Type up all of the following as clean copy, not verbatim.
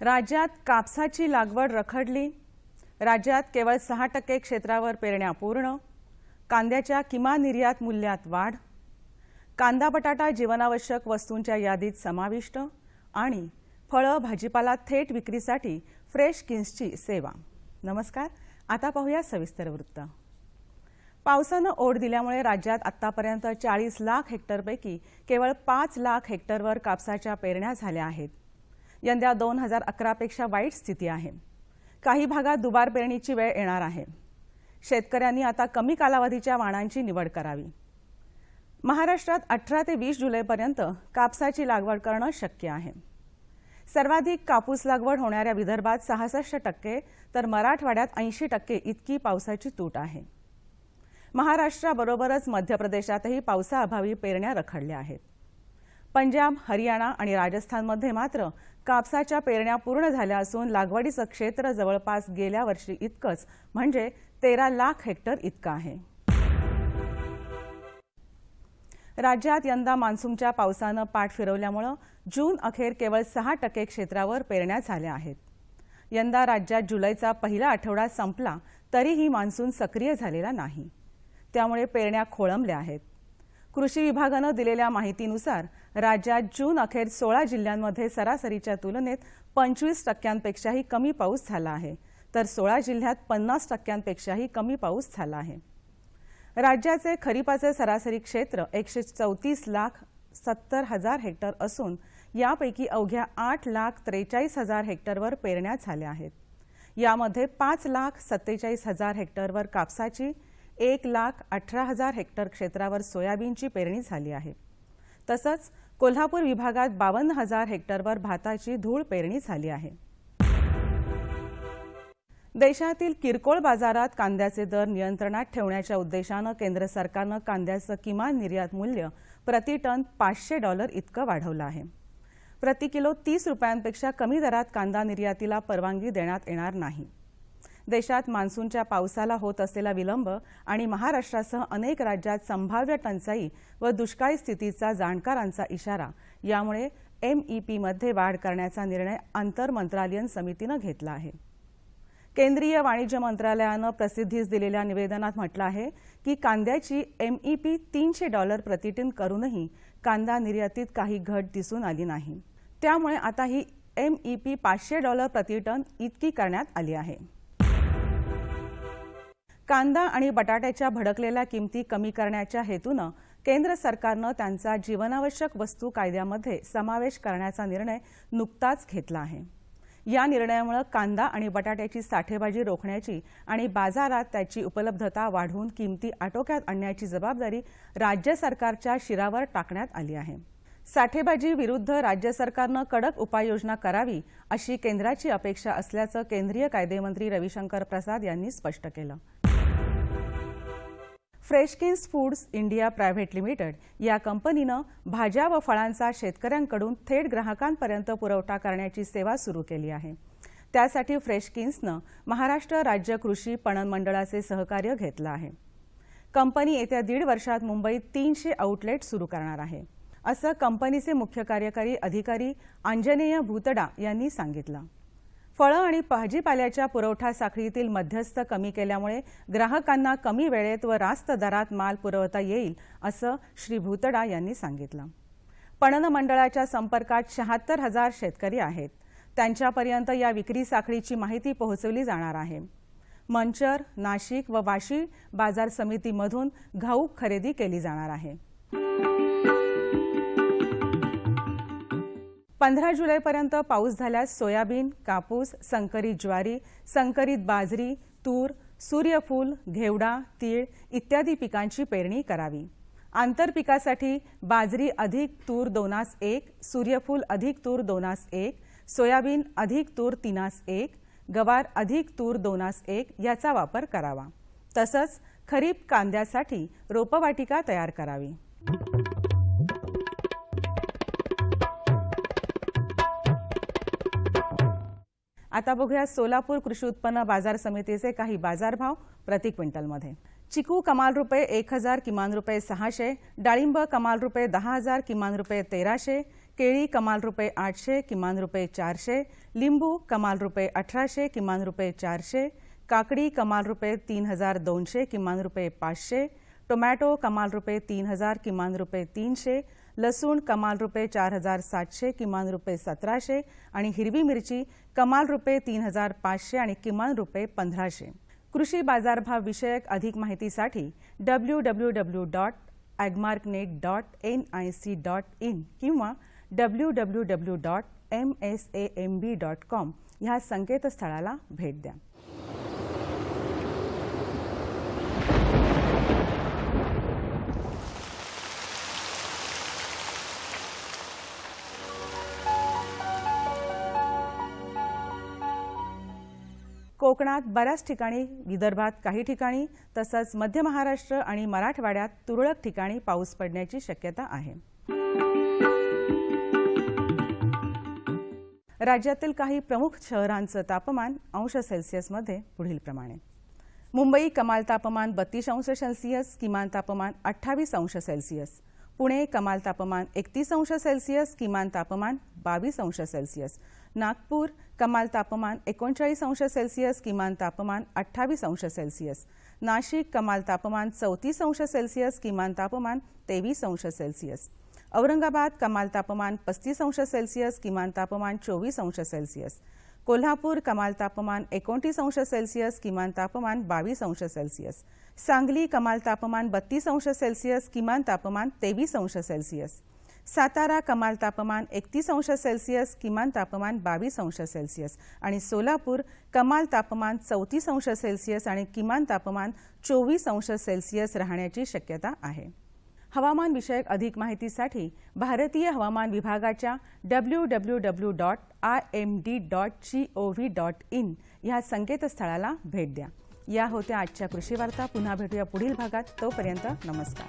राज्यात कापसाची लागवड रखडली। राज्यात केवळ 6% क्षेत्रावर पेरण्या पूर्ण। कांद्याच्या किमान निर्यात मूल्यात वाढ। कांदा बटाटा जीवनावश्यक वस्तूंच्या यादीत समाविष्ट। आणि फळं भाजीपाला थेट विक्रीसाठी फ्रेश किन्सची सेवा। नमस्कार, आता पाहूया सविस्तर वृत्त। पावसानं ओढ दिल्यामुळे राज्यात आतापर्यंत 40 लाख हेक्टरपैकी केवळ 5 लाख हेक्टरवर कापसाच्या पेरण्या झाल्या आहेत। यंदा 2011 पेक्षा वाईट स्थिती आहे। काही भागात दुबार पेरणीची वेळ येणार आहे। शेतकऱ्यांनी आता कमी कालावधीच्या वाणांची निवड करावी। महाराष्ट्रात 18 ते 20 जुलैपर्यंत कापसाची लागवड करणं शक्य आहे। सर्वाधिक कापूस लागवड होणाऱ्या विदर्भात 66% तर मराठवाड्यात 80% इतकी पावसाची तूट आहे। महाराष्ट्राबरोबरच मध्य प्रदेशातही पावसाअभावी पेरण्या रखडल्या आहेत। पंजाब, हरियाणा आणि राजस्थानमध्ये मात्र कापसाच्या पेरण्या पूर्ण झाल्या असून लागवडीचं क्षेत्र जवळपास गेल्या वर्षी इतकंच म्हणजे 13 लाख हेक्टर इतकं आहे। राज्यात यंदा मान्सूनच्या पावसानं पाठ फिरवल्यामुळे जून अखेर केवळ 6% क्षेत्रावर पेरण्या झाल्या आहेत। यंदा राज्यात जुलैचा पहिला आठवडा संपला तरीही मान्सून सक्रिय झालेला नाही, त्यामुळे पेरण्या खोळंबल्या आहेत। कृषी विभागानं दिलेल्या माहितीनुसार राज्यात जून अखेर 16 जिल्ह्यांमध्ये सरासरीच्या तुलनेत 25%पेक्षाही कमी पाऊस झाला आहे, तर 16 जिल्ह्यात 50%पेक्षाही कमी पाऊस झाला आहे। राज्याचे खरीपाचे सरासरी क्षेत्र 134,70,000 हेक्टर असून यापैकी अवघ्या 8,43,000 हेक्टरवर पेरण्या झाल्या आहेत। यामध्ये 5,47,000 हेक्टरवर कापसाची, 1,18,000 हेक्टर क्षेत्रावर सोयाबीनची पेरणी झाली आहे। तसंच कोल्हापूर विभागात 52,000 हेक्टरवर भाताची धूळ पेरणी झाली आहे। देशातील किरकोळ बाजारात कांद्याचे दर नियंत्रणात ठेवण्याच्या उद्देशानं केंद्र सरकारनं कांद्याचं किमान निर्यात मूल्य प्रति टन $500 इतकं वाढवलं आहे। प्रति किलो 30 रुपयांपेक्षा कमी दरात कांदा निर्यातीला परवानगी देण्यात येणार नाही। देशात मान्सूनच्या पावसाला होत असलेला विलंब आणि महाराष्ट्रासह अनेक राज्यात संभाव्य टंचाई व दुष्काळी स्थितीचा जाणकारांचा इशारा यामुळे MEPमध्ये वाढ करण्याचा निर्णय आंतरमंत्रालयीन समितीनं घेतला आहे। केंद्रीय वाणिज्य मंत्रालयानं प्रसिद्धीस दिलेल्या निवेदनात म्हटलं आहे की कांद्याची MEP $300 प्रति टन करूनही कांदा निर्यातीत काही घट दिसून आली नाही, त्यामुळे आता ही MEP $500 प्रति टन इतकी करण्यात आली आहे। कांदा आणि बटाट्याच्या भडकलेल्या किमती कमी करण्याच्या हेतूनं केंद्र सरकारनं त्यांचा जीवनावश्यक वस्तू कायद्यामध्ये समावेश करण्याचा निर्णय नुकताच घेतला आहे। या निर्णयामुळे कांदा आणि बटाट्याची साठेबाजी रोखण्याची आणि बाजारात त्याची उपलब्धता वाढवून किमती आटोक्यात आणण्याची जबाबदारी राज्य सरकारच्या शिरावर टाकण्यात आली आहे। साठेबाजी विरुद्ध राज्य सरकारनं कडक उपाययोजना करावी अशी केंद्राची अपेक्षा असल्याचं केंद्रीय कायदेमंत्री रविशंकर प्रसाद यांनी स्पष्ट केलं। फ्रेशकिन्स फूड्स इंडिया प्रायव्हेट लिमिटेड या कंपनीनं भाज्या व फळांचा शेतकऱ्यांकडून थेट ग्राहकांपर्यंत पुरवठा करण्याची सेवा सुरू केली आहे। त्यासाठी फ्रेशकिन्सनं महाराष्ट्र राज्य कृषी पणन मंडळाचे सहकार्य घेतलं आहे। कंपनी येत्या 1.5 वर्षात मुंबईत 300 आउटलेट सुरू करणार आहे, असं कंपनीचे मुख्य कार्यकारी अधिकारी अंजनेय भूतडा यांनी सांगितलं। फळं आणि भाजीपाल्याच्या पुरवठा साखळीतील मध्यस्थ कमी केल्यामुळे ग्राहकांना कमी वेळेत व रास्त दरात माल पुरवता येईल, असं श्री भूतडा यांनी सांगितलं। पणन मंडळाच्या संपर्कात 76,000 शेतकरी आहेत। त्यांच्यापर्यंत या विक्री साखळीची माहिती पोहोचवली जाणार आहे। मंचर, नाशिक व वाशी बाजार समितीमधून घाऊक खरेदी केली जाणार आहे. 15 जुलैपर्यंत पाऊस झाल्यास सोयाबीन, कापूस, संकरित ज्वारी, संकरित बाजरी, तूर, सूर्यफूल, घेवडा, तीळ इत्यादी पिकांची पेरणी करावी. आंतरपिकासाठी बाजरी अधिक तूर 2:1, सूर्यफूल अधिक तूर 2:1, सोयाबीन अधिक तूर 3:1, गवार अधिक तूर 2:1 याचा वापर करावा. तसंच खरीप कांद्यासाठी रोपवाटिका तयार करावी. आता बघूया सोलापूर कृषी उत्पन्न बाजार समितीचे काही बाजारभाव प्रति क्विंटलमध्ये. चिकू कमाल रुपये 1000, किमान रुपये 600, डाळिंब कमाल रुपये 10,000, किमान रुपये 1300, केळी कमाल रुपये 800, किमान रुपये 400, लिंबू कमाल रुपये 1800, किमान रुपये 400, काकडी कमाल रुपये 3200, किमान रुपये 500, टोमॅटो कमाल रुपये 3000, किमान रुपये 300, लसूण कमाल रुपये 4700, किमान रुपये 1700 आणि हिरवी मिरची कमाल रुपये 3500 आणि किमान रुपये 1500. कृषी बाजारभाव विषयक अधिक माहितीसाठी www.agmarknet.nic.in किंवा www.msamb.com ह्या संकेतस्थळाला भेट द्या. कोकणात बऱ्याच ठिकाणी, विदर्भात काही ठिकाणी तसंच मध्य महाराष्ट्र आणि मराठवाड्यात तुरळक ठिकाणी पाऊस पडण्याची शक्यता आहे. राज्यातील काही प्रमुख शहरांचं तापमान अंश सेल्सिअसमध्ये पुढील प्रमाणे. मुंबई कमाल तापमान 32 अंश सेल्सिअस, किमान तापमान 28 अंश सेल्सिअस. पुणे कमाल तापमान 31 अंश सेल्सिअस, किमान तापमान 22 अंश सेल्सिअस. नागपूर कमाल तापमान 39 अंश सेल्सिअस, किमान तापमान 28 अंश सेल्सिअस. नाशिक कमाल तापमान 34 अंश सेल्सिअस, किमान तापमान 23 अंश सेल्सिअस. औरंगाबाद कमाल तापमान 35 अंश सेल्सिअस, किमान तापमान 24 अंश सेल्सिअस. कोल्हापूर कमाल तापमान 29 अंश सेल्सिअस, किमान तापमान 22 अंश सेल्सिअस. सांगली कमाल तापमान 32 अंश सेल्सिअस, किमान तापमान 23 अंश सेल्सिअस. सातारा कमाल तापमान 31 अंश सेल्सिअस, किमान तापमान 22 अंश सेल्सिअस आणि सोलापूर कमाल तापमान 34 अंश सेल्सिअस आणि किमान तापमान 24 अंश सेल्सिअस राहण्याची शक्यता आहे. हवामान विषयक अधिक माहितीसाठी भारतीय हवामान विभागाच्या www.imd.gov.in ह्या संकेतस्थळाला भेट द्या. या होत्या आजच्या कृषी वार्ता. पुन्हा भेटूया पुढील भागात. तोपर्यंत नमस्कार.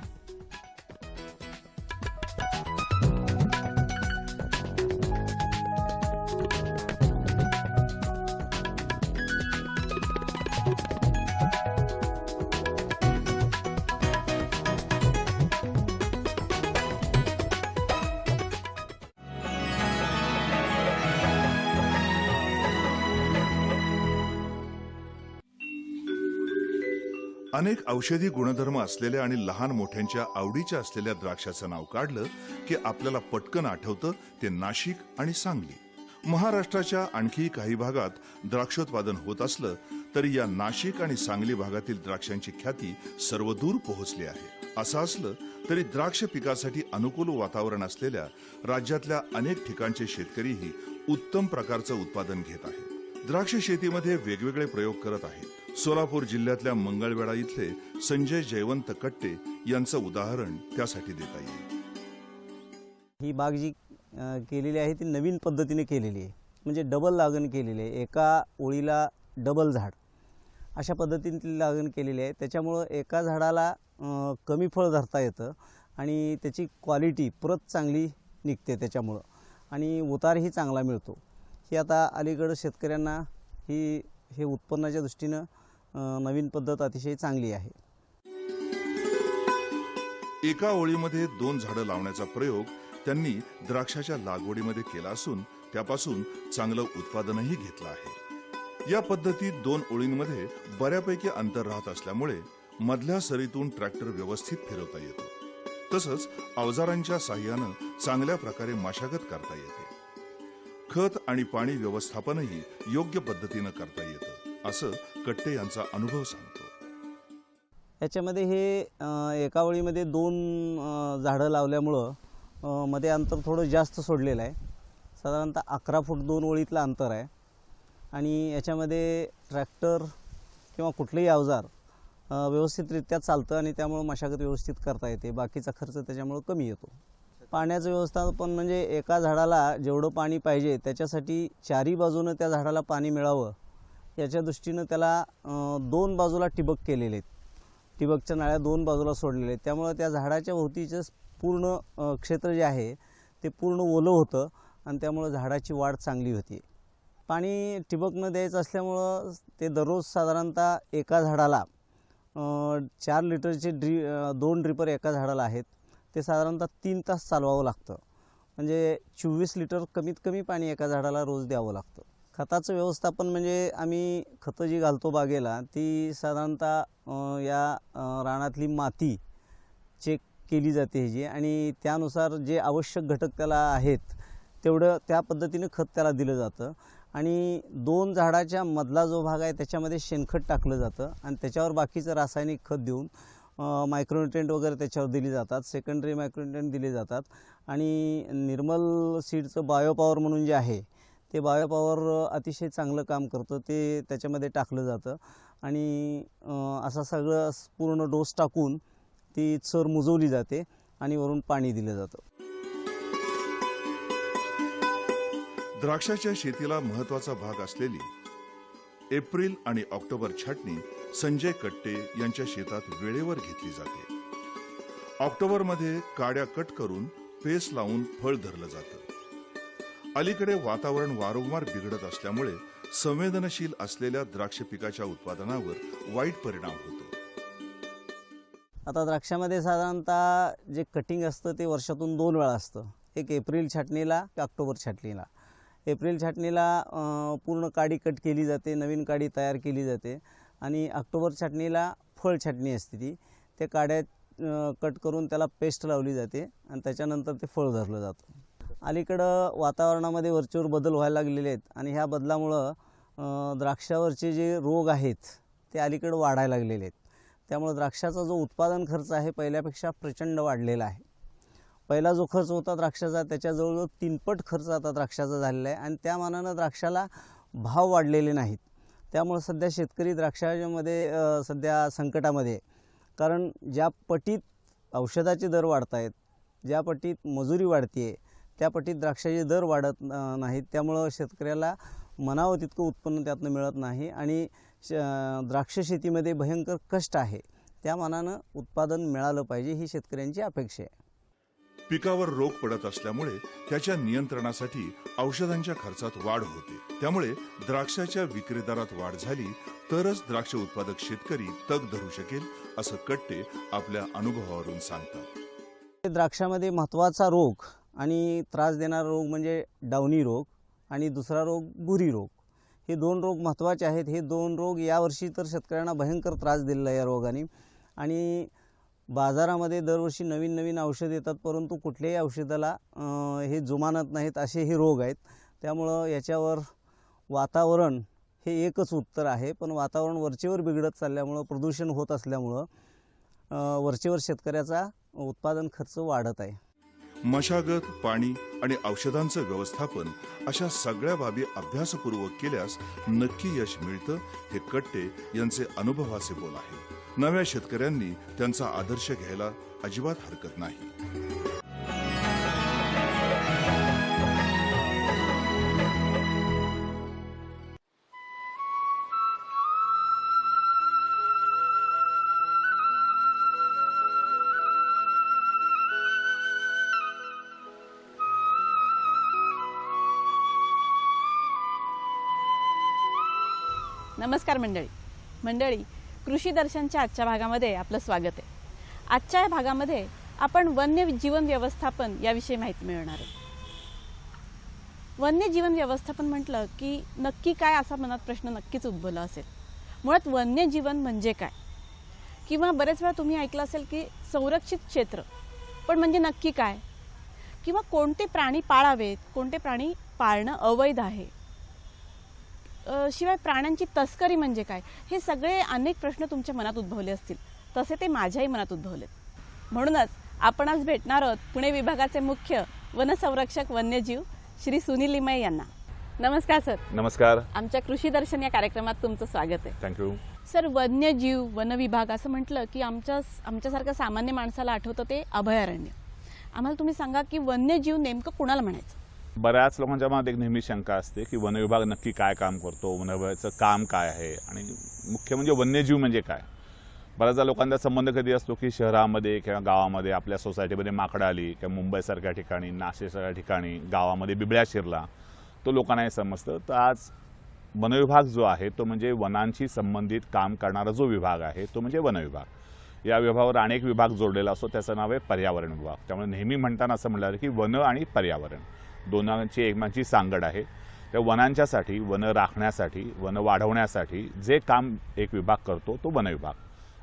अनेक औषधी गुणधर्म असलेल्या आणि लहान मोठ्यांच्या आवडीच्या असलेल्या द्राक्षाचं नाव काढलं की आपल्याला पटकन आठवतं ते नाशिक आणि सांगली. महाराष्ट्राच्या आणखी काही भागात द्राक्षोत्पादन होत असलं तरी या नाशिक आणि सांगली भागातील द्राक्षांची ख्याती सर्वदूर पोहोचली आहे. असं असलं तरी द्राक्ष पिकासाठी अनुकूल वातावरण असलेल्या राज्यातल्या अनेक ठिकाणचे शेतकरीही उत्तम प्रकारचं उत्पादन घेत आहेत. द्राक्ष शेतीमध्ये वेगवेगळे प्रयोग करत आहेत. सोलापूर जिल्ह्यातल्या मंगळवेढा इथले संजय जयवंत कट्टे यांचं उदाहरण त्यासाठी देता येईल. ही बाग जी केलेली आहे ती नवीन पद्धतीने केलेली आहे, म्हणजे डबल लागण केलेली आहे. एका ओळीला डबल झाड अशा पद्धतीने लागण केलेली आहे. त्याच्यामुळं एका झाडाला कमी फळ धरता येतं आणि त्याची क्वालिटी परत चांगली निघते त्याच्यामुळं, आणि उतारही चांगला मिळतो. ही आता अलीकडं शेतकऱ्यांना हे उत्पन्नाच्या दृष्टीनं नवीन पद्धत अतिशय चांगली आहे. एका ओळीमध्ये 2 झाडं लावण्याचा प्रयोग त्यांनी द्राक्षाच्या लागवडीमध्ये केला असून त्यापासून चांगलं उत्पादनही घेतलं आहे. या पद्धतीत 2 ओळींमध्ये बऱ्यापैकी अंतर राहत असल्यामुळे मधल्या सरीतून ट्रॅक्टर व्यवस्थित फिरवता येतो. तसंच अवजारांच्या साह्यानं चांगल्या प्रकारे मशागत करता येते. खत आणि पाणी व्यवस्थापनही योग्य पद्धतीनं करता येतं, असं कट्टे यांचा अनुभव सांगतो. याच्यामध्ये हे एका ओळीमध्ये 2 झाडं लावल्यामुळं मध्ये अंतर थोडं जास्त सोडलेलं आहे. साधारणतः 11 फूट 2 ओळीतलं अंतर आहे आणि याच्यामध्ये ट्रॅक्टर किंवा कुठलंही अवजार व्यवस्थितरित्या चालतं आणि त्यामुळं मशागत व्यवस्थित करता येते. बाकीचा खर्च त्याच्यामुळं कमी येतो. पाण्याचं व्यवस्थापन म्हणजे एका झाडाला जेवढं पाणी पाहिजे त्याच्यासाठी चारी बाजूनं त्या झाडाला पाणी मिळावं याच्या दृष्टीनं त्याला 2 बाजूला ठिबक केलेले आहेत. ठिबकच्या नाळ्या 2 बाजूला सोडलेल्या आहेत. त्यामुळं त्या झाडाच्या भोवतीचं पूर्ण क्षेत्र जे आहे ते पूर्ण ओलं होतं आणि त्यामुळं झाडाची वाढ चांगली होती. पाणी ठिबकनं द्यायचं असल्यामुळं ते दररोज साधारणतः एका झाडाला 4 लिटरचे 2 ड्रिपर एका झाडाला आहेत. ते साधारणतः 3 तास चालवावं लागतं. म्हणजे 24 लिटर कमीत कमी पाणी एका झाडाला रोज द्यावं लागतं. खताचं व्यवस्थापन म्हणजे आम्ही खतं जी घालतो बागेला ती साधारणतः या रानातली माती चेक केली जाते ह्याची आणि त्यानुसार जे आवश्यक घटक त्याला आहेत तेवढं त्या पद्धतीने खत त्याला दिलं जातं. आणि 2 झाडाच्या मधला जो भाग आहे त्याच्यामध्ये शेणखत टाकलं जातं आणि त्याच्यावर बाकीचं रासायनिक खत देऊन मायक्रोन्यूट्रिएंट वगैरे त्याच्यावर दिली जातात. सेकंडरी मायक्रोन्यूट्रिएंट दिले जातात आणि निर्मल सीडचं बायोपॉवर म्हणून जे आहे ते बायोपॉवर अतिशय चांगलं काम करतं. ते त्याच्यामध्ये टाकलं जातं आणि असं सगळं पूर्ण डोस टाकून ती चर मुजवली जाते आणि वरून पाणी दिलं जातं. द्राक्षाच्या शेतीला महत्त्वाचा भाग असलेली एप्रिल आणि ऑक्टोबर छाटणी संजय कट्टे यांच्या शेतात वेळेवर घेतली जाते. ऑक्टोबरमध्ये काड्या कट करून पेस लावून फळ धरलं जातं. अलीकडे वातावरण वारंवार बिघडत असल्यामुळे संवेदनशील असलेल्या द्राक्ष पिकाच्या उत्पादनावर वाईट परिणाम होतो. आता द्राक्षामध्ये साधारणतः जे कटिंग असतं ते वर्षातून 2 वेळा असतं. एक एप्रिल छाटणीला की ऑक्टोबर छाटणीला. एप्रिल छाटणीला पूर्ण काडी कट केली जाते, नवीन काडी तयार केली जाते आणि ऑक्टोबर छाटणीला फळ छाटणी असते. ते काड्या कट करून त्याला पेस्ट लावली जाते आणि त्याच्यानंतर ते फळ धरलं जातं. अलीकडं वातावरणामध्ये वरचेवर बदल व्हायला लागलेले आहेत आणि ह्या बदलामुळं द्राक्षावरचे जे रोग आहेत ते अलीकडं वाढायला लागलेले आहेत. त्यामुळे द्राक्षाचा जो उत्पादन खर्च आहे पहिल्यापेक्षा प्रचंड वाढलेला आहे. पहिला जो खर्च होता द्राक्षाचा त्याच्या जवळजवळ 3 पट खर्च आता द्राक्षाचा झालेला आहे आणि त्या मानानं द्राक्षाला भाव वाढलेले नाहीत. त्यामुळे सध्या शेतकरी द्राक्षामध्ये सध्या संकटामध्ये, कारण ज्या पटीत औषधाचे दर वाढत आहेत, ज्या पटीत मजुरी वाढते त्या पटीत द्राक्षाचे दर वाढत नाहीत. त्यामुळं शेतकऱ्याला म्हणावं तितकं उत्पन्न त्यातनं मिळत नाही आणि द्राक्ष शेतीमध्ये भयंकर कष्ट आहे. त्या मानानं उत्पादन मिळालं पाहिजे ही शेतकऱ्यांची अपेक्षा आहे. पिकावर रोग पडत असल्यामुळे त्याच्या नियंत्रणासाठी औषधांच्या खर्चात वाढ होते. त्यामुळे द्राक्षाच्या विक्री दरात वाढ झाली तरच द्राक्ष उत्पादक शेतकरी तग धरू शकेल, असं कट्टे आपल्या अनुभवावरून सांगतात. द्राक्षामध्ये महत्त्वाचा रोग आणि त्रास देणारा रोग म्हणजे डावणी रोग आणि दुसरा रोग भुरी रोग. हे 2 रोग महत्त्वाचे आहेत. हे 2 रोग यावर्षी तर शेतकऱ्यांना भयंकर त्रास दिलेला आहे या रोगाने आणि बाजारामध्ये दरवर्षी नवीन नवीन औषध येतात परंतु कुठल्याही औषधाला हे जुमानत नाहीत असे हे रोग आहेत. त्यामुळं याच्यावर वातावरण हे एकच उत्तर आहे. पण वातावरण वरचेवर बिघडत चालल्यामुळं, प्रदूषण होत असल्यामुळं वरचेवर शेतकऱ्याचा उत्पादन खर्च वाढत आहे. मशागत, पाणी आणि औषधांचं व्यवस्थापन अशा सगळ्या बाबी अभ्यासपूर्वक केल्यास नक्की यश मिळतं, हे कट्टे यांचे अनुभवाचे बोल आहे. नव्या शेतकऱ्यांनी त्यांचा आदर्श घ्यायला अजिबात हरकत नाही. नमस्कार मंडळी, कृषी दर्शनच्या आजच्या भागामध्ये आपलं स्वागत आहे. आजच्या या भागामध्ये आपण वन्य जीवन व्यवस्थापन याविषयी माहिती मिळवणार आहे. वन्य जीवन व्यवस्थापन म्हटलं की नक्की काय असा मनात प्रश्न नक्कीच उद्भवला असेल. मुळात वन्य जीवन म्हणजे काय, किंवा बरेच वेळा तुम्ही ऐकलं असेल की संरक्षित क्षेत्र, पण म्हणजे नक्की काय, किंवा कोणते प्राणी पाळावेत, कोणते प्राणी पाळणं अवैध आहे. शिवाय प्राण्यांची तस्करी म्हणजे काय, हे सगळे अनेक प्रश्न तुमच्या मनात उद्भवले असतील. तसे ते माझ्याही मनात उद्भवलेत. म्हणूनच आपण आज भेटणार आहोत पुणे विभागाचे मुख्य वनसंरक्षक वन्यजीव श्री सुनील लिमये यांना. नमस्कार सर. नमस्कार. आमच्या कृषी दर्शन या कार्यक्रमात तुमचं स्वागत आहे. थँक्यू. सर, वन्यजीव वन विभाग असं म्हटलं की आमच्यासारख्या सामान्य माणसाला आठवतं ते अभयारण्य. आम्हाला तुम्ही सांगा की वन्यजीव नेमकं कुणाला म्हणायचं? बऱ्याच लोकांच्या मनात एक नेहमी शंका असते की वन विभाग नक्की काय काम करतो, वन विभागाचं काम काय आहे आणि मुख्य म्हणजे वन्यजीव म्हणजे काय. बऱ्याचदा लोकांचा संबंध कधी असतो की शहरामध्ये किंवा गावामध्ये आपल्या सोसायटीमध्ये माकडं आली किंवा मुंबईसारख्या ठिकाणी, नाशिकसारख्या ठिकाणी गावामध्ये बिबळ्या शिरला, तो लोकांना हे समजतं. तर आज वन विभाग जो आहे तो म्हणजे वनांशी संबंधित काम करणारा जो विभाग आहे तो म्हणजे वन विभाग. या विभागावर अनेक विभाग जोडलेला असतो, त्याचं नाव आहे पर्यावरण विभाग. त्यामुळे नेहमी म्हणताना असं म्हटलं की वन आणि पर्यावरण दोनांची एकमेकांची सांगड आहे. त्या वनांच्यासाठी, वन राखण्यासाठी, वन वाढवण्यासाठी जे काम एक विभाग करतो तो वन विभाग.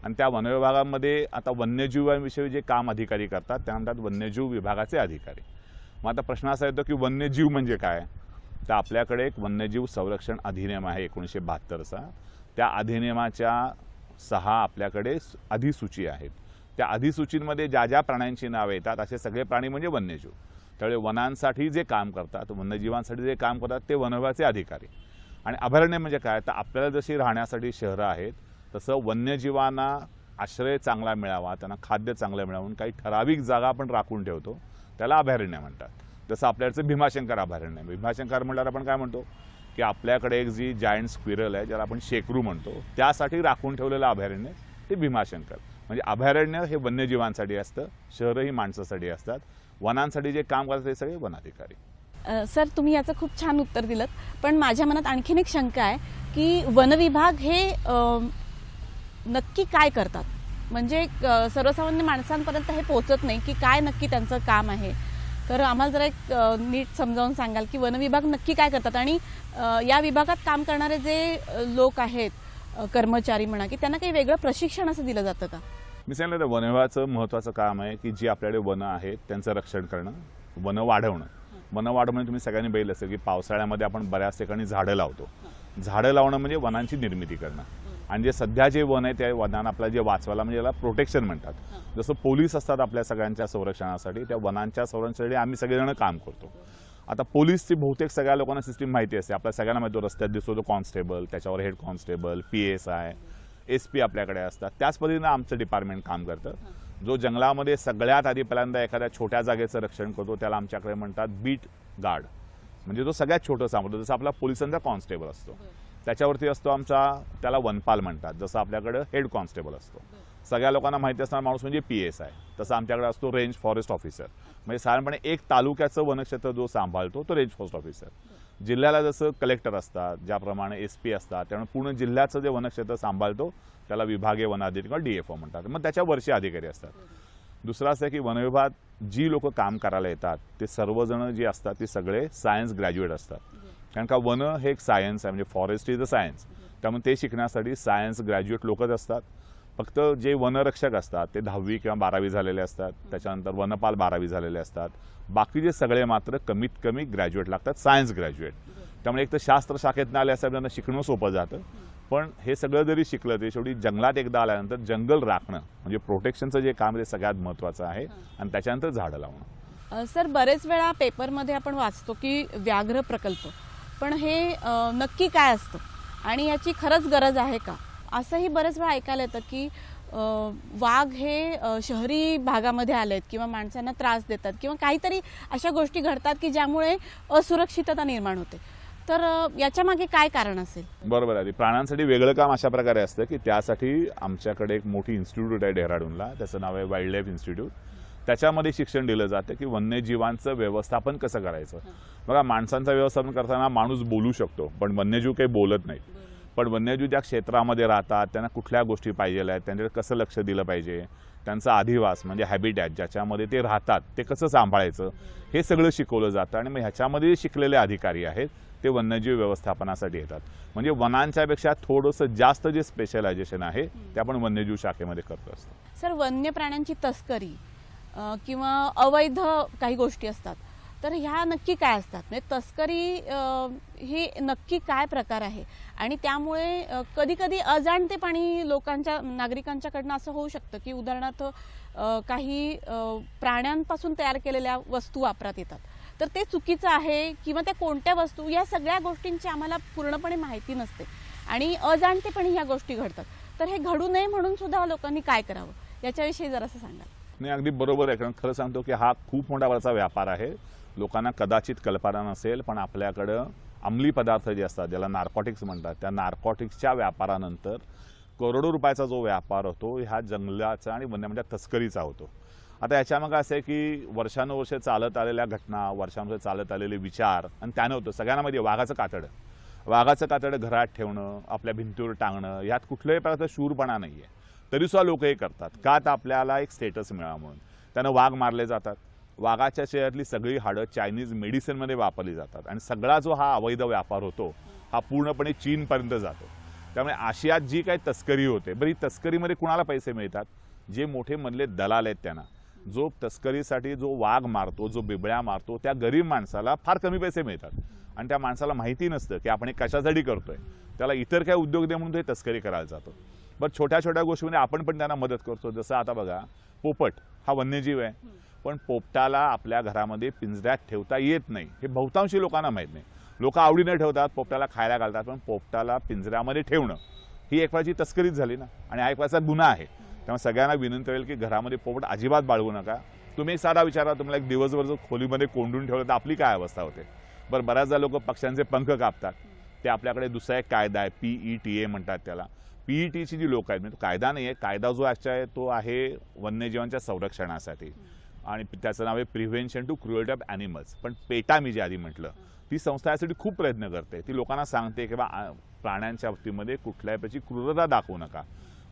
आणि त्या वन विभागामध्ये आता वन्यजीवांविषयी जे काम अधिकारी करतात त्या म्हणतात वन्यजीव विभागाचे अधिकारी. मग आता प्रश्न असा येतो की वन्यजीव म्हणजे काय. तर आपल्याकडे एक वन्यजीव संरक्षण अधिनियम आहे 1972चा. त्या अधिनियमाच्या 6 आपल्याकडे अधिसूची आहेत. त्या अधिसूचींमध्ये ज्या ज्या प्राण्यांची नावे येतात असे सगळे प्राणी म्हणजे वन्यजीव. त्यामुळे वनांसाठी जे काम करतात, वन्यजीवांसाठी जे काम करतात ते वन विभागाचे अधिकारी. आणि अभयारण्य म्हणजे काय, तर आपल्याला जशी राहण्यासाठी शहरं आहेत तसं वन्यजीवांना आश्रय चांगला मिळावा, त्यांना खाद्य चांगलं मिळावून काही ठराविक जागा आपण राखून ठेवतो, त्याला अभयारण्य म्हणतात. जसं आपल्याकडचं भीमाशंकर अभयारण्य. भीमाशंकर म्हटल्यावर आपण काय म्हणतो की आपल्याकडे एक जी जायंट स्क्विरल आहे ज्याला आपण शेकरू म्हणतो, त्यासाठी राखून ठेवलेलं अभयारण्य ते भीमाशंकर. म्हणजे अभयारण्य हे वन्यजीवांसाठी असतं, शहरं ही माणसासाठी असतात. वनांसाठी जे काम करतात ते सगळे वन अधिकारी. सर, तुम्ही याचं खूप छान उत्तर दिलं. पण माझ्या मनात आणखीन एक शंका आहे की वन विभाग हे नक्की काय करतात. म्हणजे सर्वसामान्य माणसांपर्यंत हे पोहोचत नाही की काय नक्की त्यांचं काम आहे. तर आम्हाला जरा एक नीट समजावून सांगाल की वन विभाग नक्की काय करतात आणि या विभागात काम करणारे जे लोक आहेत, कर्मचारी म्हणा, की त्यांना काही वेगळं प्रशिक्षण असं दिलं जातं का? मी सांगितलं तर वन विभागाचं महत्त्वाचं काम आहे की जी आपल्याकडे वनं आहेत त्यांचं रक्षण करणं, वनं वाढवणं. वनं वाढवणं तुम्ही सगळ्यांनी बघितलं असेल की पावसाळ्यामध्ये आपण बऱ्याच ठिकाणी झाडं लावतो. झाडं लावणं म्हणजे वनांची निर्मिती करणं. आणि जे सध्या जे वन आहे त्या वनांना आपल्याला जे वाचवायला म्हणजे याला प्रोटेक्शन म्हणतात. जसं पोलीस असतात आपल्या सगळ्यांच्या संरक्षणासाठी, त्या वनांच्या संरक्षणासाठी आम्ही सगळेजण काम करतो. आता पोलीसची बहुतेक सगळ्या लोकांना सिस्टीम माहिती असते. आपल्या सगळ्यांना माहिती, रस्त्यात दिसतो तो कॉन्स्टेबल, त्याच्यावर हेड कॉन्स्टेबल, PSI, SP आपल्याकडे असतात. त्याच पद्धतीनं आमचं डिपार्टमेंट काम करतं. जो जंगलामध्ये सगळ्यात आधी पहिल्यांदा एखाद्या छोट्या जागेचं रक्षण करतो त्याला आमच्याकडे म्हणतात बीट गार्ड. म्हणजे जो सगळ्यात छोटं सांभाळतो. जसं आपला पोलिसांचा कॉन्स्टेबल असतो, त्याच्यावरती असतो आमचा, त्याला वनपाल म्हणतात. जसं आपल्याकडं हेड कॉन्स्टेबल असतो. सगळ्या लोकांना माहिती असणारा माणूस म्हणजे PSI. तसं आमच्याकडे असतो रेंज फॉरेस्ट ऑफिसर. म्हणजे साधारणपणे एक तालुक्याचं वनक्षेत्र जो सांभाळतो तो रेंज फॉरेस्ट ऑफिसर. जिल्ह्याला जसं कलेक्टर असतात, ज्याप्रमाणे SP असतात, त्यामुळे पूर्ण जिल्ह्याचं जे वनक्षेत्र सांभाळतो त्याला विभागीय वन अधिकारी किंवा DFO म्हणतात. मग त्याच्या वरचे अधिकारी असतात. दुसरं असं आहे की वन विभाग जी लोक काम करायला येतात ते सर्वजण जे असतात ते सगळे सायन्स ग्रॅज्युएट असतात. कारण का वन हे एक सायन्स आहे, म्हणजे फॉरेस्ट इज अ सायन्स. त्यामुळे ते शिकण्यासाठी सायन्स ग्रॅज्युएट लोकच असतात. फक्त जे वनरक्षक असतात ते 10वी किंवा 12वी झालेले असतात. त्याच्यानंतर वनपाल 12वी झालेले असतात. बाकीचे सगळे मात्र कमीत कमी ग्रॅज्युएट लागतात, सायन्स ग्रॅज्युएट. त्यामुळे एक तर शास्त्र शाखेतनं आले असं त्यांना शिकणं सोपं जातं. पण हे सगळं जरी शिकलं तरी शेवटी जंगलात एकदा आल्यानंतर जंगल राखणं म्हणजे प्रोटेक्शनचं जे काम ते सगळ्यात महत्त्वाचं आहे. आणि त्याच्यानंतर झाडं लावणं. सर, बरेच वेळा पेपरमध्ये आपण वाचतो की व्याघ्र प्रकल्प, पण हे नक्की काय असतं आणि याची खरंच गरज आहे का, असंही बरेच वेळा ऐकायला येतं की वाघ हे शहरी भागामध्ये आलेत किंवा माणसांना त्रास देतात किंवा काहीतरी अशा गोष्टी घडतात की ज्यामुळे असुरक्षितता निर्माण होते. तर याच्या मागे काय कारण असेल? बरोबर आहे. प्राण्यांसाठी वेगळं काम अशा प्रकारे असतं की त्यासाठी आमच्याकडे एक मोठी इन्स्टिट्यूट आहे डेहराडूनला, त्याचं नाव आहे वाईल्ड लाईफ इन्स्टिट्यूट. त्याच्यामध्ये शिक्षण दिलं जातं की वन्यजीवांचं व्यवस्थापन कसं करायचं. बघा, माणसांचं व्यवस्थापन करताना माणूस बोलू शकतो पण वन्यजीव काही बोलत नाहीत. पण वन्यजीव ज्या क्षेत्रामध्ये राहतात त्यांना कुठल्या गोष्टी पाहिजे आहेत, त्यांच्याकडे कसं लक्ष दिलं पाहिजे, त्यांचा अधिवास म्हणजे हॅबिटॅट ज्याच्यामध्ये ते राहतात ते कसं सांभाळायचं, हे सगळं शिकवलं जातं. आणि मग ह्याच्यामध्ये जे शिकलेले अधिकारी आहेत ते वन्यजीव व्यवस्थापनासाठी येतात. म्हणजे वनांच्यापेक्षा थोडंसं जास्त जे स्पेशलायझेशन आहे ते आपण वन्यजीव शाखेमध्ये करत असतो. सर, वन्य प्राण्यांची तस्करी किंवा अवैध काही गोष्टी असतात, तर ह्या नक्की काय असतात, म्हणजे तस्करी ही नक्की काय प्रकार आहे आणि त्यामुळे कधी कधी अजाणतेपणी लोकांच्या नागरिकांच्याकडनं असं होऊ शकतं की उदाहरणार्थ काही प्राण्यांपासून तयार केलेल्या वस्तू वापरात येतात, तर ते चुकीचं आहे किंवा त्या कोणत्या वस्तू, या सगळ्या गोष्टींची आम्हाला पूर्णपणे माहिती नसते आणि अजाणतेपणी ह्या गोष्टी घडतात. तर हे घडू नये म्हणून सुद्धा लोकांनी काय करावं याच्याविषयी जरासं सांगा. नाही, अगदी बरोबर आहे. कारण खरं सांगतो की हा खूप मोठा वरचा व्यापार आहे. लोकांना कदाचित कल्पना नसेल, पण आपल्याकडं अंमली पदार्थ जे असतात, ज्याला नार्कोटिक्स म्हणतात, त्या नार्कोटिक्सच्या व्यापारानंतर करोडो रुपयाचा जो व्यापार होतो ह्या जंगलाचा आणि वन्य म्हणजे तस्करीचा होतो. आता याच्यामागं असं आहे की वर्षानुवर्षे चालत आलेल्या घटना, वर्षानुवर्षे चालत आलेले विचार आणि त्यानं होतं सगळ्यांना माहिती आहे वाघाचं कातडं घरात ठेवणं, आपल्या भिंतीवर टांगणं, यात कुठल्याही प्रकारचा शूरपणा नाही आहे. तरीसुद्धा लोक हे करतात का, तर आपल्याला एक स्टेटस मिळावं म्हणून. त्यानं वाघ मारले जातात. वाघाच्या शरीरातली सगळी हाडं चायनीज मेडिसिनमध्ये वापरली जातात आणि सगळा जो हा अवैध व्यापार होतो हा पूर्णपणे चीनपर्यंत जातो. त्यामुळे आशियात जी काही तस्करी होते, बरं ही तस्करीमध्ये कुणाला पैसे मिळतात, जे मोठे मधले दलाल आहेत त्यांना. जो तस्करीसाठी जो वाघ मारतो, जो बिबळ्या मारतो, त्या गरीब माणसाला फार कमी पैसे मिळतात आणि त्या माणसाला माहिती नसतं की आपण हे कशासाठी करतोय. त्याला इतर काय उद्योग दे म्हणून ते तस्करी करायला जातो. बरं छोट्या छोट्या गोष्टीमध्ये आपण पण त्यांना मदत करतो. जसं आता बघा, पोपट हा वन्यजीव आहे, पण पोपटाला आपल्या घरामध्ये पिंजऱ्यात ठेवता येत नाही हे बहुतांशी लोकांना माहीत नाही. लोक आवडीने ठेवतात, पोपटाला खायला घालतात, पण पोपटाला पिंजऱ्यामध्ये ठेवणं ही एक प्रकारची तस्करीच झाली ना, आणि हा एक प्रकारचा गुन्हा आहे. त्यामुळे सगळ्यांना विनंती होईल की घरामध्ये पोपट अजिबात बाळगू नका. तुम्ही एक साधा विचारा, तुम्हाला एक दिवसभर जर खोलीमध्ये कोंडून ठेवलं तर आपली काय अवस्था होते. बरं, बऱ्याचदा लोक पक्ष्यांचे पंख कापतात. ते आपल्याकडे दुसरा एक कायदा आहे, PETA म्हणतात त्याला. PETची जी लोक आहेत, म्हणजे तो कायदा नाही आहे, कायदा जो आहे तो आहे वन्यजीवांच्या संरक्षणासाठी आणि त्याचं नाव आहे prevention to cruelty of animals. पण पेटा मी जे आधी म्हटलं, ती संस्था यासाठी खूप प्रयत्न करते. ती लोकांना सांगते की प्राण्यांच्या बाबतीमध्ये कुठल्याही प्रकारची क्रूरता दाखवू नका.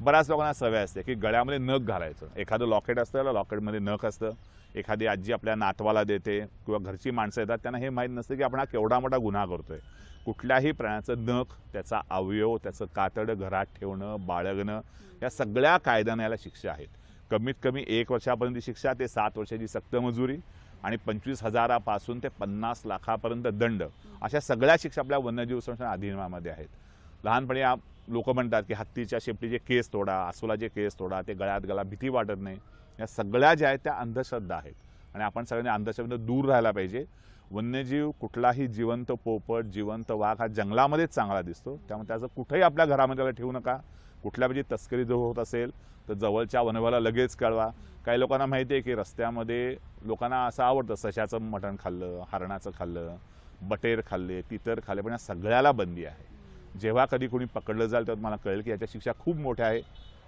बऱ्याच लोकांना सवय असते की गळ्यामध्ये नख घालायचं. एखादं लॉकेट असतं, त्याला लॉकेटमध्ये नख असतं. एखादी आजी आपल्या नातवाला देते किंवा घरची माणसं येतात, त्यांना हे माहीत नसतं की आपण हा केवढा मोठा गुन्हा करतोय. कुठल्याही प्राण्याचं नख, त्याचा अवयव, त्याचं कातडं घरात ठेवणं, बाळगणं, या सगळ्या कायद्याने याला शिक्षा आहेत. कमीत कमी 1 वर्षापर्यंत शिक्षा ते 7 वर्षाची सक्त मजुरी आणि 25,000 ते 50 लाखापर्यंत दंड, अशा सगळ्या शिक्षा आपल्या वन्यजीव संरक्षण अधिनियमामध्ये आहेत. लहानपणी लोक म्हणतात की हत्तीच्या शेपटीचे केस तोडा, अस्वलाचे केस तोडा, ते गळ्यात गळा, भीती वाटत नाही. या सगळ्या ज्या आहेत त्या अंधश्रद्धा आहेत आणि आपण सगळ्यांनी अंधश्रद्धेपासून दूर राहायला पाहिजे. वन्यजीव, कुठलाही जिवंत पोपट, जिवंत वाघ हा जंगलामध्येच चांगला दिसतो. त्यामुळे त्याचं कुठेही आपल्या घरामध्ये त्याला ठेवू नका. कुठल्या म्हणजे तस्करी जर होत असेल तर जवळच्या वनविभागाला लगेच कळवा. काही लोकांना माहिती आहे की रस्त्यामध्ये लोकांना असं आवडतं, सशाचं मटण खाल्लं, हरणाचं खाल्लं, बटेर खाल्ले, तितर खाल्ले, पण या सगळ्याला बंदी आहे. जेव्हा कधी कोणी पकडलं जाईल तेव्हा मला कळेल की याच्या शिक्षा खूप मोठ्या आहे.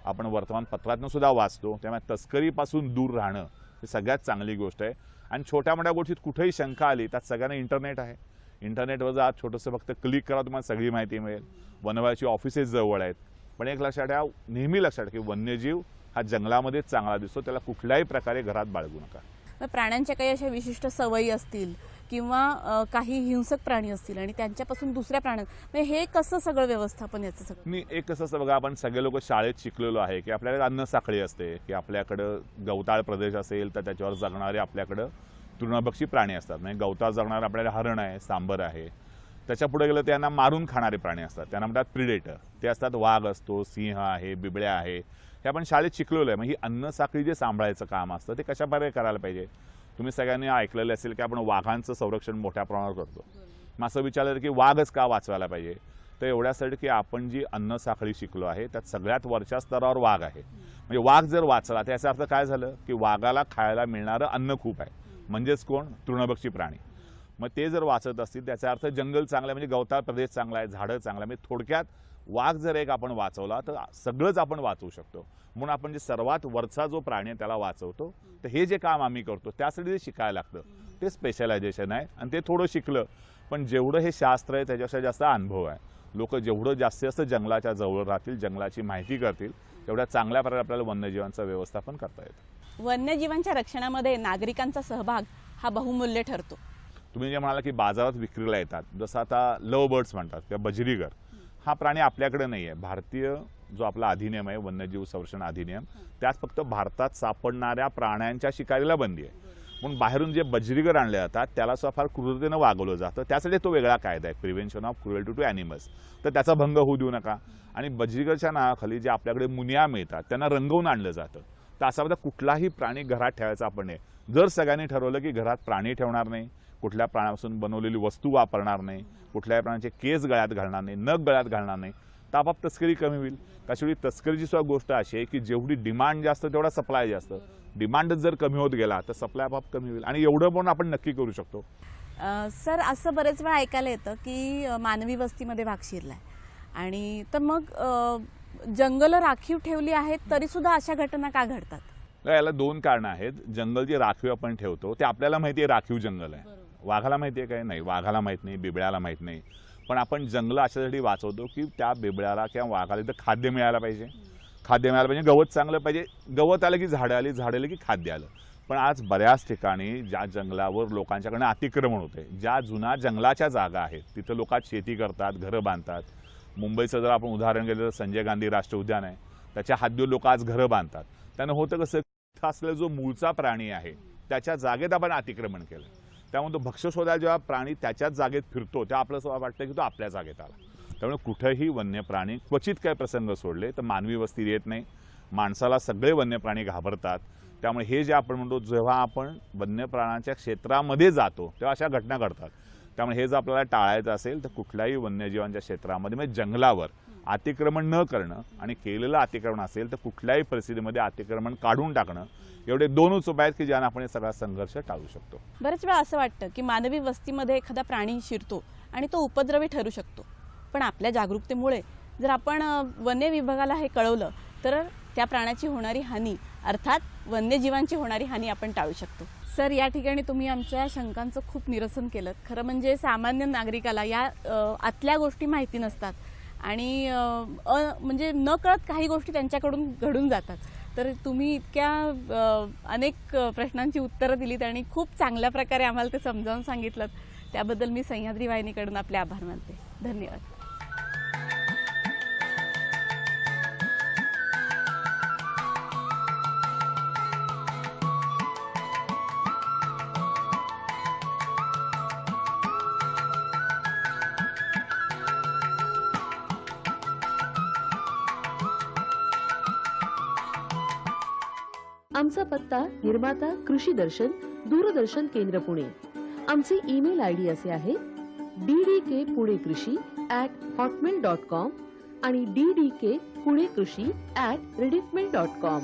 आपण वर्तमानपत्रातून सुद्धा वाचतो. त्यामुळे तस्करीपासून दूर राहणं ही सगळ्यात चांगली गोष्ट आहे. आणि छोट्या मोठ्या गोष्टीत कुठेही शंका आली, त्यात सगळ्यांना इंटरनेट आहे. इंटरनेटवर जा, छोटंसं फक्त क्लिक करा, तुम्हाला सगळी माहिती मिळेल. वनविभागाची ऑफिसेस जवळ आहेत. पण एक लक्षात ठेवा, नेहमी लक्षात ठेवा की वन्यजीव हा जंगलामध्येच चांगला दिसतो, त्याला कुठल्याही प्रकारे घरात बाळगू नका. प्राण्यांच्या काही अशा विशिष्ट सवयी असतील किंवा काही हिंसक प्राणी असतील आणि त्यांच्यापासून दुसऱ्या प्राण्यांना, हे कसं सगळं व्यवस्थापन याचं सगळं? नाही, एक कसं असतं बघा, आपण सगळे लोक शाळेत शिकलेलो आहे की आपल्याकडे अन्न साखळी असते, की आपल्याकडं गवताळ प्रदेश असेल तर त्याच्यावर जगणारे आपल्याकडं तृणभक्षी प्राणी असतात. म्हणजे गवताळ जगणारे आपल्याकडे हरण आहे, सांबर आहे. त्याच्या पुढे गेलं त्यांना मारून खाणारे प्राणी असतात, त्यांना म्हणतात प्रिडेटर. ते असतात वाघ असतो, सिंह आहे, बिबळ्या आहे. हे आपण शाळेत शिकलेलो आहे. मग ही अन्न साखळी जे सांभाळायचं काम असतं ते कशा प्रकारे करायला पाहिजे. तुम्ही सगळ्यांनी ऐकलेलं असेल की आपण वाघांचं संरक्षण मोठ्या प्रमाणावर करतो. मग असं विचारलं की वाघच का वाचवायला पाहिजे, तर एवढ्यासाठी की आपण जी अन्न साखळी शिकलो आहे त्यात सगळ्यात वरच्या स्तरावर वाघ आहे. म्हणजे वाघ जर वाचला तर याचा अर्थ काय झालं की वाघाला खायला मिळणारं अन्न खूप आहे. म्हणजेच कोण? तृणभक्षी प्राणी. मग ते जर वाचत असतील त्याचा अर्थ जंगल चांगलं आहे, म्हणजे गवताळ प्रदेश चांगला आहे, झाडं चांगलं आहे. म्हणजे थोडक्यात वाघ जर एक आपण वाचवला तर सगळंच आपण वाचवू शकतो. म्हणून आपण जे सर्वात वरचा जो प्राणी आहे त्याला वाचवतो. तर हे जे काम आम्ही करतो त्यासाठी जे शिकायला लागतं ते स्पेशलायझेशन आहे आणि ते थोडं शिकलं. पण जेवढं हे शास्त्र आहे त्याच्यापेक्षा जास्त अनुभव आहे. लोक जेवढं जास्त जंगलाच्या जवळ राहतील, जंगलाची माहिती करतील, तेवढ्या चांगल्या प्रकारे आपल्याला वन्यजीवांचं व्यवस्थापन करता येतं. वन्यजीवांच्या रक्षणामध्ये नागरिकांचा सहभाग हा बहुमूल्य ठरतो. तुम्ही जे म्हणाला की बाजारात विक्रीला येतात, जसं आता लव बर्ड्स म्हणतात किंवा बजरीगर, हा प्राणी आपल्याकडे नाही आहे. भारतीय जो आपला अधिनियम आहे, वन्यजीव संरक्षण अधिनियम, त्यात फक्त भारतात सापडणाऱ्या प्राण्यांच्या शिकारीला बंदी आहे. म्हणून बाहेरून जे बजरीगर आणले जातात त्याला सुद्धा फार क्रूरतेनं वागवलं जातं. त्यासाठी तो वेगळा कायदा आहे, prevention of cruelty to animals. तर त्याचा भंग होऊ देऊ नका. आणि बजरीगरच्या नावाखाली जे आपल्याकडे मुनिया मिळतात त्यांना रंगवून आणलं जातं. तर असा बघा कुठलाही प्राणी घरात ठेवायचा आपण नाही. जर सगळ्यांनी ठरवलं की घरात प्राणी ठेवणार नाही, कुठल्या प्राण्यापासून बनवलेली वस्तू वापरणार नाही, कुठल्याही प्राण्याचे केस गळ्यात घालणार नाही, नख गळ्यात घालणार नाही, तर आपाप तस्करी कमी होईल. कशावेळी तस्करीची सुद्धा गोष्ट अशी आहे की जेवढी डिमांड जास्त तेवढा सप्लाय जास्त. डिमांडच जर कमी होत गेला तर सप्लाय आपाप कमी होईल. आणि एवढं पण आपण नक्की करू शकतो. सर, असं बरेच वेळा ऐकायला येतं की मानवी वस्तीमध्ये वाघ शिरलाय, आणि तर मग जंगलं राखीव ठेवली आहेत तरी सुद्धा अशा घटना का घडतात? याला दोन कारणं आहेत. जंगल जे राखीव आपण ठेवतो ते आपल्याला माहिती आहे राखीव जंगल आहे. वाघाला माहिती आहे काय? नाही. वाघाला माहीत नाही, बिबळ्याला माहीत नाही. पण आपण जंगल अशासाठी वाचवतो की त्या बिबळ्याला किंवा वाघाला इथं खाद्य मिळायला पाहिजे. खाद्य मिळायला पाहिजे, गवत चांगलं पाहिजे. गवत आलं की झाडं आली, झाडं आली की खाद्य आलं. पण आज बऱ्याच ठिकाणी ज्या जंगलावर लोकांच्याकडनं अतिक्रमण होते, ज्या जुन्या जंगलाच्या जागा आहेत तिथं लोक शेती करतात, घरं बांधतात. मुंबईचं जर आपण उदाहरण घेतलं तर संजय गांधी राष्ट्रीय उद्यान आहे, त्याच्या हद्दीवर लोक आज घरं बांधतात. त्यानं होतं कसं, इथं असलेला जो मूळचा प्राणी आहे त्याच्या जागेत आपण अतिक्रमण केलं. त्यामुळे तो भक्ष्य शोधायला जेव्हा प्राणी त्याच्याच जागेत फिरतो तेव्हा आपल्याला वाटतं की तो आपल्या जागेत आला. त्यामुळे कुठेही वन्य प्राणी क्वचित काही प्रसंग सोडले तर मानवी वस्ती येत नाही. माणसाला सगळे वन्य प्राणी घाबरतात. त्यामुळे हे जे आपण म्हणतो जेव्हा आपण वन्य प्राण्यांच्या क्षेत्रामध्ये जातो तेव्हा अशा घटना घडतात. त्यामुळे हे जर आपल्याला टाळायचं असेल तर कुठल्याही वन्यजीवांच्या क्षेत्रामध्ये म्हणजे जंगलावर अतिक्रमण न करणं, आणि केलेलं अतिक्रमण असेल तर कुठल्याही परिस्थितीमध्ये अतिक्रमण काढून टाकणं, एवढे दोनच उपाय आहेत की ज्याने आपण हे सगळा संघर्ष टाळू शकतो. बरेच वेळा असं वाटतं की मानवी वस्तीमध्ये एखादा प्राणी शिरतो आणि तो उपद्रवी ठरू शकतो. पण आपल्या जागरूकतेमुळे जर आपण वन्य विभागाला हे कळवलं तर त्या प्राण्याची होणारी हानी, अर्थात वन्यजीवांची होणारी हानी आपण टाळू शकतो. सर, या ठिकाणी तुम्ही आमच्या शंकांचं खूप निरसन केलं. खरं म्हणजे सामान्य नागरिकाला या आतल्या गोष्टी माहिती नसतात आणि म्हणजे न कळत काही गोष्टी त्यांच्याकडून घडून जातात. तर तुम्ही इतक्या अनेक प्रश्नांची उत्तरं दिलीत आणि खूप चांगल्या प्रकारे आम्हाला ते समजावून सांगितलं. त्याबद्दल मी सह्याद्री वाहिनीकडून आपले आभार मानते. धन्यवाद. आमचा पत्ता निर्माता कृषी दर्शन, दूरदर्शन केंद्र पुणे. आमचे ईमेल आयडी असे आहे ddkpunekrishi@hotmail.com आणि ddkpunekrishi@rediffmail.com.